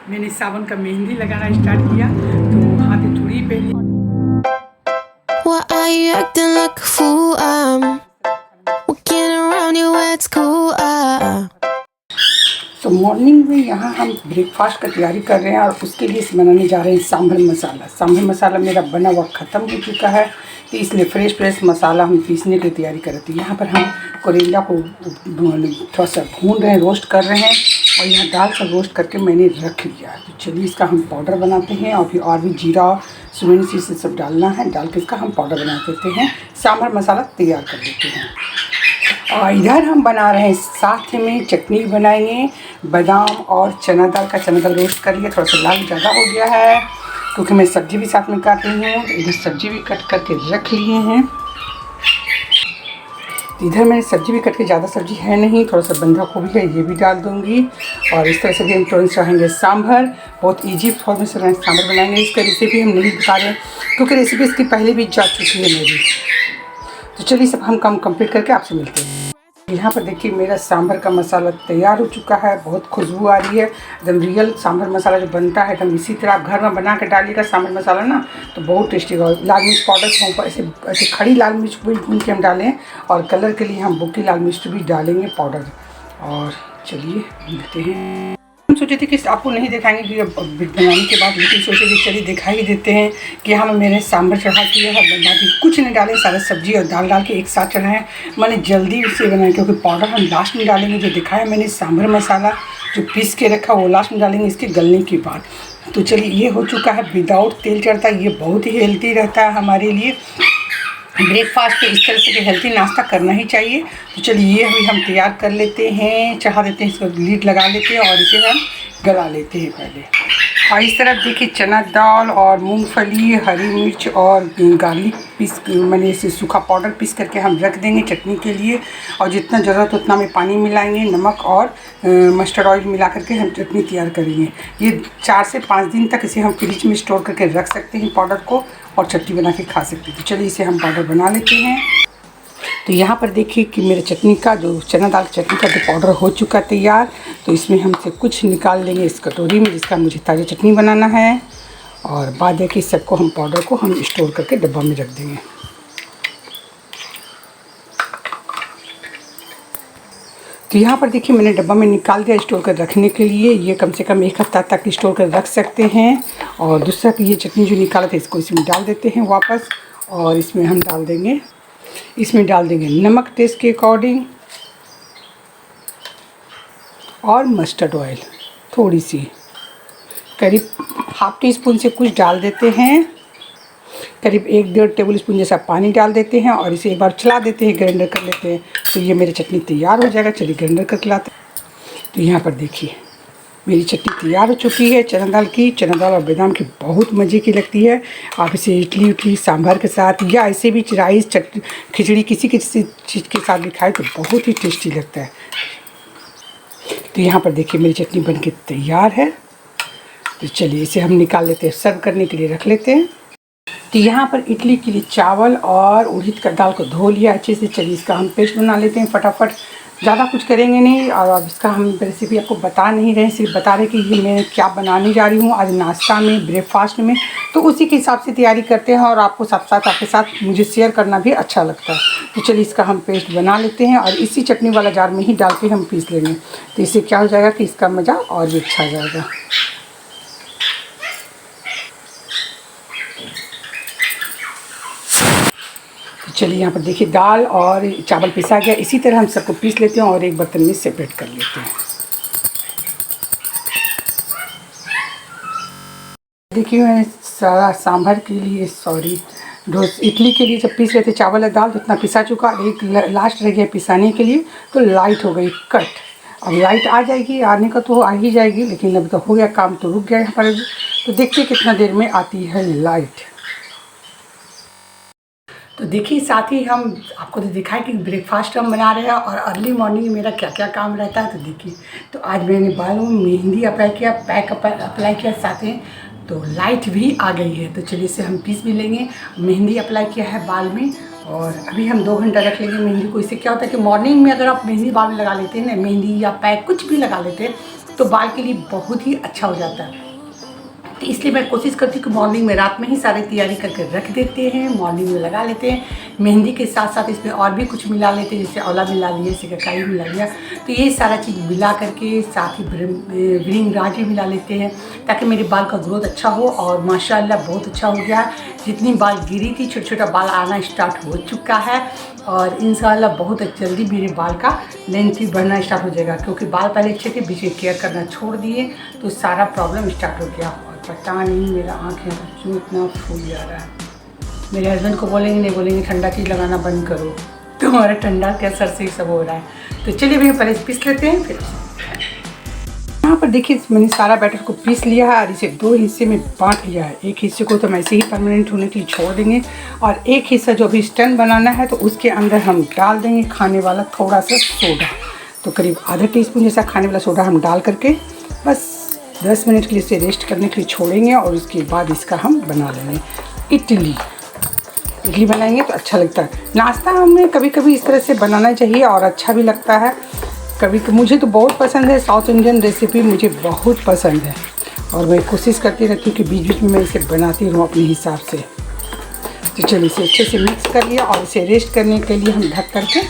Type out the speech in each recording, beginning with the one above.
मैंने सावन का मेहंदी लगाना स्टार्ट किया तो हाथ में चूड़ी पहनी। Why are you acting like a fool? I'm walking around you, it's cool. तो मॉर्निंग में यहाँ हम ब्रेकफास्ट का तैयारी कर रहे हैं और उसके लिए बनाने जा रहे हैं सांभर मसाला। सांभर मसाला मेरा बना हुआ ख़त्म हो चुका है तो इसलिए फ्रेश मसाला हम पीसने की तैयारी कर रहे थे। यहाँ पर हम करेला को थोड़ा सा भून रहे हैं, रोस्ट कर रहे हैं और यहाँ दाल का रोस्ट करके मैंने रख लिया। तो चलिए इसका हम पाउडर बनाते हैं और फिर और भी जीरा सुरन से सब डालना है, डाल के इसका हम पाउडर बना देते हैं, सांभर मसाला तैयार कर देते हैं। और इधर हम बना रहे हैं साथ में चटनी बनाएंगे, बादाम और चना दाल का। चना दाल रोस्ट कर लिया, थोड़ा सा लाल ज़्यादा हो गया है क्योंकि मैं सब्ज़ी भी साथ में काट रही हूँ। इधर सब्ज़ी भी कट करके रख लिए हैं। इधर मैंने सब्ज़ी भी कट के, ज़्यादा सब्ज़ी है नहीं, थोड़ा सा बंधा गोभी है ये भी डाल दूँगी। और इस तरह से भी हम तुरंत रहेंगे सांभर। बहुत ईजी फॉर्म से सांभर बनाएंगे। इसका रेसिपी हम नहीं बता रहे क्योंकि रेसिपी इसकी पहले भी जा चुकी है मेरी। तो चलिए सब हम काम कंप्लीट करके आपसे मिलते हैं। यहाँ पर देखिए मेरा सांभर का मसाला तैयार हो चुका है। बहुत खुशबू आ रही है, एकदम रियल सांभर मसाला जो बनता है एकदम इसी तरह आप घर में बना के डालिएगा सांभर मसाला ना तो बहुत टेस्टी होगा। लाल मिर्च पाउडर के ऊपर ऐसे ऐसे खड़ी लाल मिर्च भी भून के हम डालें और कलर के लिए हम बुकी लाल मिर्च भी डालेंगे पाउडर। और चलिए देखते हैं। हम सोचे थे कि आपको नहीं दिखाएंगे कि बनाने के बाद, लेकिन सोचे कि चलिए दिखा ही देते हैं कि हम मेरे सांभर चढ़ा दिया है, बना दी। कुछ नहीं डाले, सारे सब्जी और दाल डाल के एक साथ चढ़ाएं। मैंने जल्दी उसे बनाया क्योंकि पाउडर हम लास्ट में डालेंगे। जो दिखाया मैंने सांभर मसाला जो पीस के रखा वो लास्ट में डालेंगे इसके गलने के बाद। तो चलिए ये हो चुका है, विदाउट तेल चढ़ता है। ये बहुत ही हेल्दी रहता है हमारे लिए। ब्रेकफास्ट पे इस तरह से हेल्दी नाश्ता करना ही चाहिए। तो चलिए ये अभी हम तैयार कर लेते हैं, चढ़ा देते हैं, इसको लीड लगा लेते हैं और इसे हम गला लेते हैं पहले। और इस तरफ देखिए चना दाल और मूंगफली, हरी मिर्च और गार्लिक पीस मैंने इसे सूखा पाउडर पीस करके हम रख देंगे चटनी के लिए। और जितना ज़रूरत उतना में पानी मिलाएंगे, नमक और मस्टर्ड ऑयल मिला करके हम चटनी तैयार करेंगे। ये 4 से 5 दिन तक इसे हम फ्रिज में स्टोर करके रख सकते हैं पाउडर को और चटनी बना के खा सकते हैं। तो चलिए इसे हम पाउडर बना लेते हैं। तो यहाँ पर देखिए कि मेरे चटनी का जो चना दाल चटनी का जो पाउडर हो चुका तैयार। तो इसमें हमसे कुछ निकाल लेंगे इस कटोरी में जिसका मुझे ताज़ा चटनी बनाना है। और बाद देखिए सबको हम पाउडर को हम स्टोर करके डब्बा में रख देंगे। तो यहाँ पर देखिए मैंने डब्बा में निकाल दिया स्टोर कर रखने के लिए। ये कम से कम 1 हफ्ता तक स्टोर कर रख सकते हैं। और दूसरा कि ये चटनी जो निकाला था इसको इसमें डाल देते हैं वापस। और इसमें हम डाल देंगे नमक टेस्ट के अकॉर्डिंग और मस्टर्ड ऑयल थोड़ी सी, करीब ½ टीस्पून से कुछ डाल देते हैं। करीब 1-1.5 टेबल स्पून जैसा पानी डाल देते हैं और इसे एक बार चला देते हैं, ग्राइंडर कर लेते हैं। तो ये मेरी चटनी तैयार हो जाएगा। चलिए ग्राइंडर करके लाते हैं। तो यहाँ पर देखिए मेरी चटनी तैयार हो चुकी है चना दाल की। चना दाल और बादाम की बहुत मज़े की लगती है। आप इसे इडली सांभर के साथ या ऐसे भी राइस खिचड़ी किसी चीज़ के साथ भी खाए तो बहुत ही टेस्टी लगता है। तो यहाँ पर देखिए मेरी चटनी बनके तैयार है। तो चलिए इसे हम निकाल लेते हैं, सर्व करने के लिए रख लेते हैं। तो यहाँ पर इडली के लिए चावल और उड़द का दाल को धो लिया अच्छे से। चलिए इसका हम पेस्ट बना लेते हैं फटाफट। ज़्यादा कुछ करेंगे नहीं और अब इसका हम रेसिपी आपको बता नहीं रहे, सिर्फ बता रहे कि ये मैं क्या बनाने जा रही हूँ आज नाश्ता में, ब्रेकफास्ट में। तो उसी के हिसाब से तैयारी करते हैं और आपको साथ साथ आपके साथ मुझे शेयर करना भी अच्छा लगता है। तो चलिए इसका हम पेस्ट बना लेते हैं और इसी चटनी वाला जार में ही डाल के हम पीस लेंगे। तो इससे क्या हो जाएगा कि इसका मज़ा और भी अच्छा जाएगा। चलिए यहाँ पर देखिए दाल और चावल पिसा गया। इसी तरह हम सबको पीस लेते हैं और एक बर्तन में सेपरेट कर लेते हैं। देखिए मैं सारा सांभर के लिए इडली के लिए जब पीस लेते चावल और दाल तो इतना पिसा चुका। एक लास्ट रह गया पिसाने के लिए तो लाइट हो गई कट। अब लाइट आ जाएगी, आने का तो आ ही जाएगी, लेकिन अब तो हो गया काम, तो रुक गया यहाँ पर। तो देखिए कितना देर में आती है लाइट। तो देखिए साथ ही हम आपको तो दिखाए कि ब्रेकफास्ट हम बना रहे हैं और अर्ली मॉर्निंग मेरा क्या क्या काम रहता है। तो देखिए तो आज मैंने बालों में मेहंदी अप्लाई किया, पैक अप्लाई किया साथ में। तो लाइट भी आ गई है। तो चलिए इसे हम पीस भी लेंगे। मेहंदी अप्लाई किया है बाल में और अभी हम 2 घंटा रख लेंगे मेहंदी को। इससे क्या होता है कि मॉर्निंग में अगर आप मेहंदी बाल में लगा लेते हैं ना, मेहंदी या पैक कुछ भी लगा लेते हैं तो बाल के लिए बहुत ही अच्छा हो जाता है। तो इसलिए मैं कोशिश करती हूँ कि मॉर्निंग में, रात में ही सारी तैयारी करके रख देते हैं, मॉर्निंग में लगा लेते हैं। मेहंदी के साथ साथ इसमें और भी कुछ मिला लेते हैं, जैसे आंवला मिला लिया, सिकाई मिला लिया। तो ये सारा चीज़ मिला करके साथ ही भृंगराज भी मिला लेते हैं, ताकि मेरे बाल का ग्रोथ अच्छा हो। और माशाल्लाह बहुत अच्छा हो गया। जितनी बाल गिरी थी, छोटा छोटा बाल आना स्टार्ट हो चुका है। और इंशाल्लाह बहुत जल्दी मेरे बाल का लेंथ भी बढ़ना स्टार्ट हो जाएगा, क्योंकि बाल पहले अच्छे थे, बीच में केयर करना छोड़ दिए तो सारा प्रॉब्लम स्टार्ट हो गया। और पता नहीं मेरा आँखें क्यों इतना फूल जा रहा है। मेरे हस्बैंड को बोलेंगे, नहीं बोलेंगे ठंडा चीज़ लगाना बंद करो, तुम्हारा ठंडा के असर से सब हो रहा है। तो चलिए भैया पहले पीस लेते हैं, फिर यहाँ पर देखिए मैंने सारा बैटर को पीस लिया है और इसे 2 हिस्से में बांट लिया है। एक हिस्से को तो हम ऐसे ही परमानेंट होने के लिए छोड़ देंगे, और एक हिस्सा जो भी स्टैंड बनाना है तो उसके अंदर हम डाल देंगे खाने वाला थोड़ा सा सोडा। तो करीब आधा टीस्पून जैसा खाने वाला सोडा हम डाल करके बस 10 मिनट के लिए इसे रेस्ट करने के लिए छोड़ेंगे, और उसके बाद इसका हम बना लेंगे इडली बनाएंगे तो अच्छा लगता है। नाश्ता हमें कभी कभी इस तरह से बनाना चाहिए और अच्छा भी लगता है। कभी मुझे तो बहुत पसंद है, साउथ इंडियन रेसिपी मुझे बहुत पसंद है, और मैं कोशिश करती रहती हूँ कि बीच बीच में मैं इसे बनाती रहूँ अपने हिसाब से। तो चलिए इसे अच्छे से मिक्स कर लिया, और इसे रेस्ट करने के लिए हम ढक करके,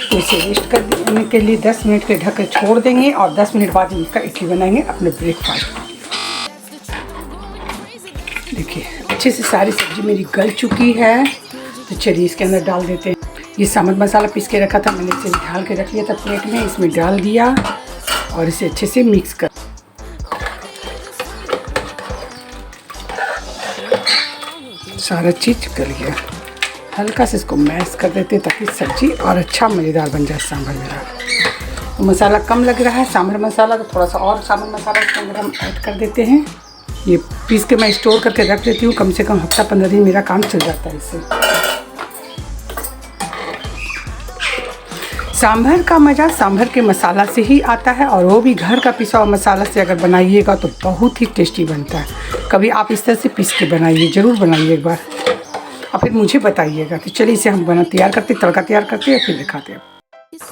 तो इसे रेस्ट करने के लिए 10 मिनट के ढक कर छोड़ देंगे, और 10 मिनट बाद इसका इडली बनाएंगे अपने ब्रेकफास्ट। देखिए अच्छे से सारी सब्ज़ी मेरी गल चुकी है। तो चलिए इसके अंदर डाल देते हैं। ये सांभर मसाला पीस के रखा था मैंने, इसे ढाल के रख लिया था प्लेट में, इसमें डाल दिया और इसे अच्छे से मिक्स कर, सारा चीज़ गल गया। हल्का से इसको मैश कर देते हैं ताकि सब्ज़ी और अच्छा मज़ेदार बन जाए सांभर मेरा। तो मसाला कम लग रहा है सांभर मसाला, तो थोड़ा सा और सांभर मसाला इसके अंदर हम ऐड कर देते हैं। ये पीस के मैं स्टोर करके रख देती हूँ, कम से कम हफ्ता 15 दिन मेरा काम चल जाता है इससे। सांभर का मज़ा सांभर के मसाला से ही आता है, और वो भी घर का पिसा हुआ मसाला से अगर बनाइएगा तो बहुत ही टेस्टी बनता है। कभी आप इस तरह से पीस के बनाइए, ज़रूर बनाइए एक बार, और फिर मुझे बताइएगा। तो चलिए इसे हम तैयार करते, तड़का तैयार करते हैं, फिर दिखाते हैं।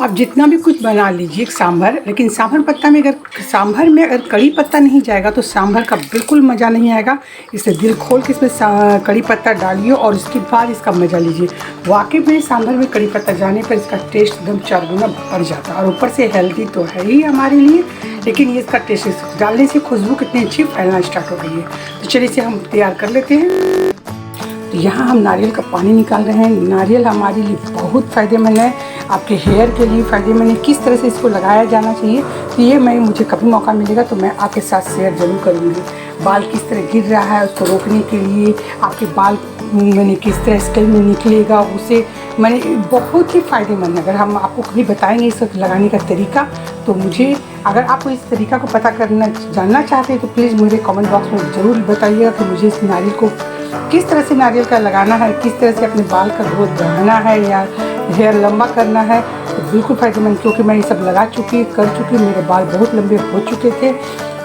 आप जितना भी कुछ बना लीजिए सांभर, लेकिन सांभर पत्ता में सांभर में अगर कड़ी पत्ता नहीं जाएगा तो सांभर का बिल्कुल मज़ा नहीं आएगा। इसे दिल खोल के इसमें कड़ी पत्ता डालिए और उसके बाद इसका मज़ा लीजिए। वाकई में सांभर में कड़ी पत्ता जाने पर इसका टेस्ट एकदम 4 गुना बढ़ जाता है, और ऊपर से हेल्दी तो है ही हमारे लिए, लेकिन ये इसका टेस्ट डालने से खुशबू कितनी अच्छी फैलना स्टार्ट हो गई है। तो चलिए इसे हम तैयार कर लेते हैं। तो यहाँ हम नारियल का पानी निकाल रहे हैं। नारियल हमारे लिए बहुत फ़ायदेमंद है, आपके हेयर के लिए फ़ायदेमंद है। किस तरह से इसको लगाया जाना चाहिए तो ये मुझे कभी मौका मिलेगा तो मैं आपके साथ शेयर ज़रूर करूँगी। बाल किस तरह गिर रहा है उसको रोकने के लिए, आपके बाल मैंने किस तरह स्टाइल में निकलेगा, उसे मैंने बहुत ही फ़ायदेमंद है। अगर हम आपको कभी बताएंगे इस लगाने का तरीका, तो मुझे, अगर आपको इस तरीका को पता करना जानना चाहते हैं तो प्लीज़ मुझे कमेंट बॉक्स में ज़रूर बताइएगा कि मुझे इस नारियल को किस तरह से नारियल का लगाना है, किस तरह से अपने बाल का ग्रोथ बढ़ाना है या हेयर लंबा करना है। तो बिल्कुल फ़ायदेमंद, क्योंकि मैं ये सब लगा चुकी मेरे बाल बहुत लंबे हो चुके थे,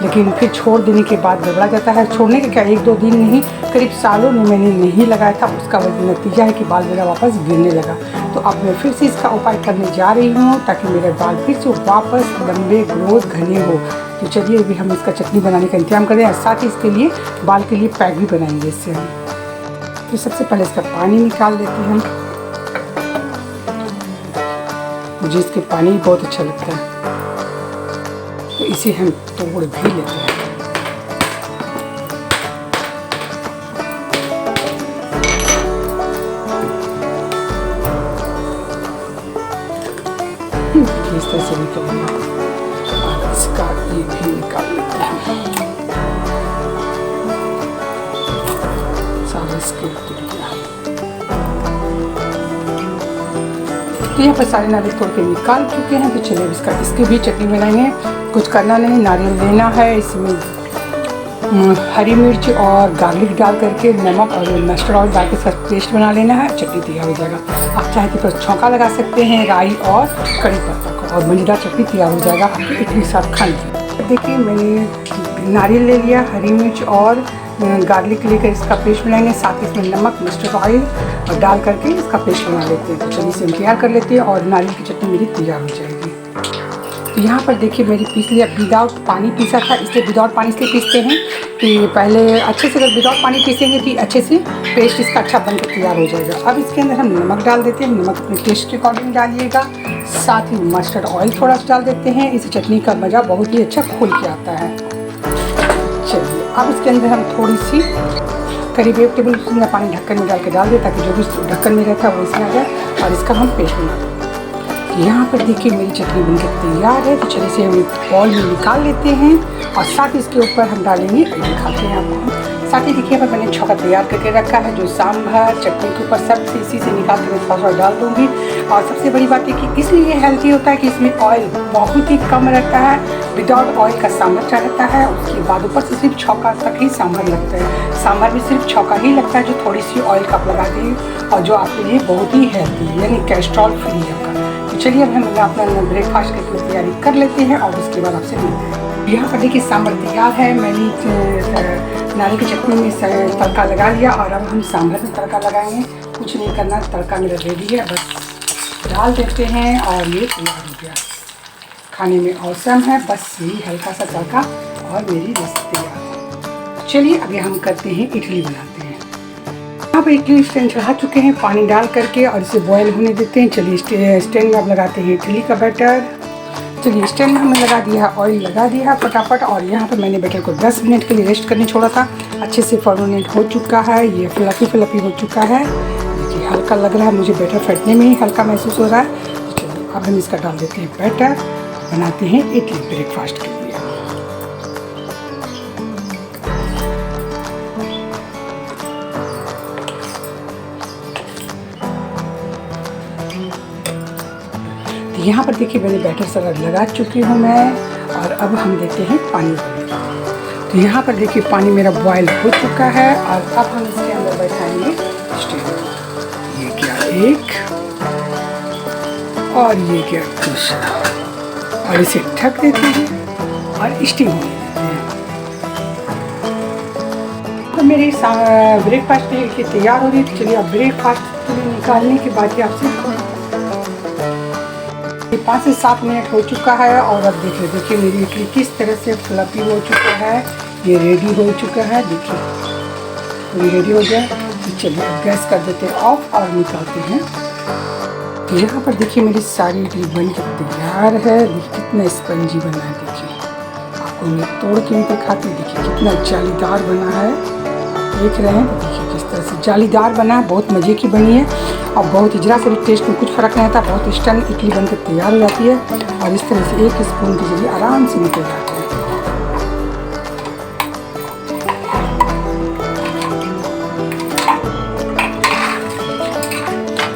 लेकिन फिर छोड़ देने के बाद गड़बड़ा जाता है। छोड़ने के क्या 1-2 दिन नहीं, करीब सालों में मैंने नहीं लगाया था, उसका नतीजा है कि बाल मेरा वापस गिरने लगा। तो अब मैं फिर से इसका उपाय करने जा रही हूँ ताकि मेरे बाल फिर से वापस लंबे ग्रोथ घने हो। तो चलिए अभी हम इसका चटनी बनाने का इंतजाम करें, और साथ ही इसके लिए बाल के लिए पैक भी बनाएंगे इससे हम। तो सबसे पहले इसका पानी निकाल लेते हैं हम। मुझे इसके पानी बहुत अच्छा लगता है, तो इसे हम तोड़ भी लेते हैं। इस तरह से निकालना, और इसका ये भी निकाल लेते हैं। सारा इसके तो यहाँ पर सारे नारियल तोड़ के निकाल चुके हैं। तो चलिए इसकी भी चटनी बनाएंगे। कुछ करना नहीं, नारियल लेना है, इसमें हरी मिर्च और गार्लिक डाल करके नमक और मस्टर्ड ऑयल डाल के इसका पेस्ट बना लेना है, चटनी तैयार हो जाएगा। आप चाहे तो फिर छौंका लगा सकते हैं राई और कड़ी पत्ता को, और मज़ेदार चटनी तैयार हो जाएगा आपके इडली के साथ खाने की। देखिए मैंने नारियल ले लिया, हरी मिर्च और गार्लिक लेकर इसका पेस्ट बनाएंगे, साथ ही इसमें नमक मस्टर्ड ऑयल और डाल करके इसका पेस्ट बना लेते हैं। तो चलिए इसे तैयार कर लेते हैं और नारियल की चटनी मेरी तैयार हो जाएगी। तो यहाँ पर देखिए मेरी पीस लिया, विदाउट पानी पीसा था, इसलिए विदाउट पानी इसलिए पीसते हैं कि पहले अच्छे से अगर विदाउट पानी पीसेंगे तो अच्छे से पेस्ट इसका अच्छा बनकर तैयार हो जाएगा। अब इसके अंदर हम नमक डाल देते हैं, नमक अपने टेस्ट के अकॉर्डिंग डालिएगा। साथ ही मस्टर्ड ऑयल थोड़ा सा डाल देते हैं, इस चटनी का मज़ा बहुत ही अच्छा खुल के आता है। चलिए अब इसके अंदर हम थोड़ी सी करीब 1 टेबल स्पून पानी ढक्कन में डाल के डाल दें ताकि जो भी ढक्कन में रहता है वो इसमें आ जाए और इसका हम पेस्ट बना दें। यहाँ पर देखिए मेरी चटनी बनकर तैयार है। तो चलिए इसे हम बॉल में निकाल लेते हैं और साथ ही इसके ऊपर हम डालेंगे, दिखाते हैं आपको। साथ ही देखिए यहाँ पर मैंने छौंका तैयार करके रखा है, जो सांभर चटनी के ऊपर सब से इसी से निकाल के मैं थोड़ा डाल दूँगी। और सबसे बड़ी बात है कि इसलिए हेल्थी होता है कि इसमें ऑयल बहुत ही कम रहता है, विदाउट ऑयल का सांभर रहता है। उसके बाद ऊपर से सिर्फ छौंका तक ही सांभर लगता है, सांभर में सिर्फ छौंका ही लगता है जो थोड़ी सी ऑयल का आप लगा दिए और जो आपके लिए बहुत ही हेल्थी है, यानी कोलेस्ट्रॉल फ्री है आपका। तो चलिए अब हम अपना ब्रेकफास्ट की तैयारी कर लेते हैं और उसके बाद आपसे मिलते हैं। यहाँ पर देखिए सांभर तैयार है, मैंने नारियल की चटनी में तड़का लगा लिया और अब हम सांभर में तड़का लगाएंगे। कुछ नहीं करना, तड़का मेरा रेडी है, बस डाल देते हैं और ये तैयार हो गया। खाने में औसम है, बस यही हल्का सा तड़का और मेरी रेसिपी तैयार है। चलिए अभी हम करते हैं इडली बनाते हैं। यहाँ पर इडली स्टैंड चढ़ा चुके हैं पानी डाल करके और इसे बॉयल होने देते हैं। चलिए स्टैंड में अब लगाते हैं इडली का बैटर। चलिए स्टैंड में हमने लगा दिया, ऑयल लगा दिया फटाफट। और यहाँ पर मैंने बैटर को 10 मिनट के लिए रेस्ट करने छोड़ा था। अच्छे से फर्मेंट हो चुका है, ये फ्लफी हो चुका है। देखिए हल्का लग रहा है, मुझे बैटर फटने में ही हल्का महसूस हो रहा है। तो चलिए अब हम इसका डाल देते हैं बैटर, बनाते हैं इडली ब्रेकफास्ट के लिए। यहाँ पर देखिए मैंने बैटर सारा लगा चुकी हूँ मैं और अब हम देते हैं पानी बॉईल। तो यहाँ पर देखिए पानी मेरा बॉयल हो चुका है और अब हम इसके अंदर बैठाएंगे स्टीम। ये क्या एक और ये क्या दूसरा, और इसे ढक देते हैं और स्टीम होने देते हैं। तो मेरी ब्रेकफास्ट के लिए तैयार हो रही है। चलिए अब ब्रेकफास्ट निकालने के बाद ही आपसे 5 से 7 मिनट हो चुका है और अब देखिए मेरी इडली किस तरह से फ्लफी हो चुका है, ये रेडी हो चुका है। देखिए पूरी रेडी हो गया। तो चलिए अब गैस कर देते हैं ऑफ और निकालते हैं। तो यहाँ पर देखिए मेरी सारी इडली बन के तैयार है। देखिए कितना स्पंजी बना है, देखिए आपको मैं तोड़ के भी दिखाती हूँ। देखिए कितना जालीदार बना है, देख रहे हैं। तो देखिए किस तरह से जालीदार बना है, बहुत मज़े की बनी है और बहुत ही जरा से भी टेस्ट में कुछ फ़र्क नहीं आता। बहुत स्टन इडली बनकर तैयार हो जाती है और इस तरह से 1 स्पून के जरिए आराम से निकल जाते हैं।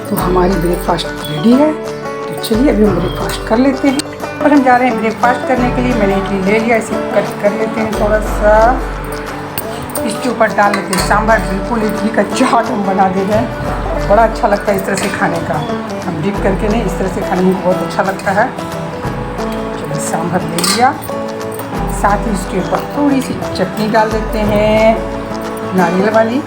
तो हमारी ब्रेकफास्ट रेडी है। तो चलिए अभी हम ब्रेकफास्ट कर लेते हैं। और हम जा रहे हैं ब्रेकफास्ट करने के लिए। मैंने इडली ले लिया, इसे कट कर लेते हैं थोड़ा सा। इसके ऊपर डाल लेते हैं सांभर। बिल्कुल इडली का चाट हम बना दे रहे हैं, बड़ा अच्छा लगता है इस तरह से खाने का। हम डिप करके नहीं, इस तरह से खाने में बहुत अच्छा लगता है। चलिए सांभर ले लिया, साथ ही इसके ऊपर थोड़ी सी चटनी डाल देते हैं नारियल वाली।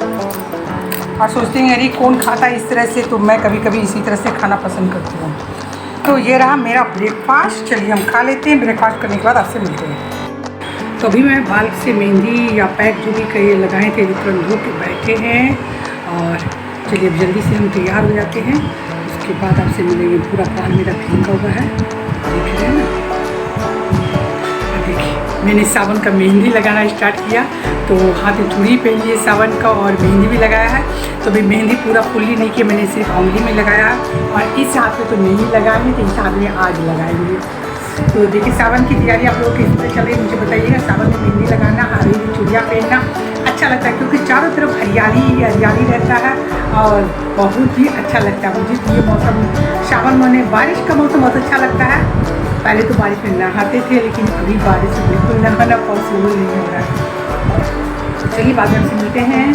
और सोचते हैं अरे कौन खाता है इस तरह से, तो मैं कभी कभी इसी तरह से खाना पसंद करती हूँ। तो ये रहा मेरा ब्रेकफास्ट। चलिए हम खा लेते हैं। ब्रेकफास्ट करने के बाद आपसे मिलते हैं। तो अभी मैं बाल से मेहंदी या पैक जो भी कहीं लगाए थे तुरंत धो के बैठे हैं और चलिए अब जल्दी से हम तैयार हो जाते हैं। उसके बाद आपसे मिलेंगे। पूरा बाल मेरा भींगा हुआ है, देख रहे हैं ना। देखिए मैंने सावन का मेहंदी लगाना स्टार्ट किया, तो हाथ में चूड़ी पहनी है सावन का और मेहंदी भी लगाया है। तो अभी मेहंदी पूरा फुल्ली नहीं किया, मैंने सिर्फ उंगली में लगाया है और इस हाथ में तो नहीं लगाएंगे, तो इस हाथ में आज लगाएंगे। तो देखिए सावन की तैयारी आप लोग किस तरह चल रही है मुझे बताइएगा। सावन में मेहंदी लगाना, हरी चूड़ियाँ पहनना अच्छा लगता है क्योंकि चारों तरफ हरियाली हरियाली रहता है और बहुत ही अच्छा लगता है मुझे। ये मौसम सावन में बारिश का मौसम बहुत अच्छा लगता है। पहले तो बारिश में नहाते थे, लेकिन अभी बारिश में बिल्कुल नहाना पॉसिबल नहीं हो रहा है। तो चलिए बाद में आपसे मिलते हैं।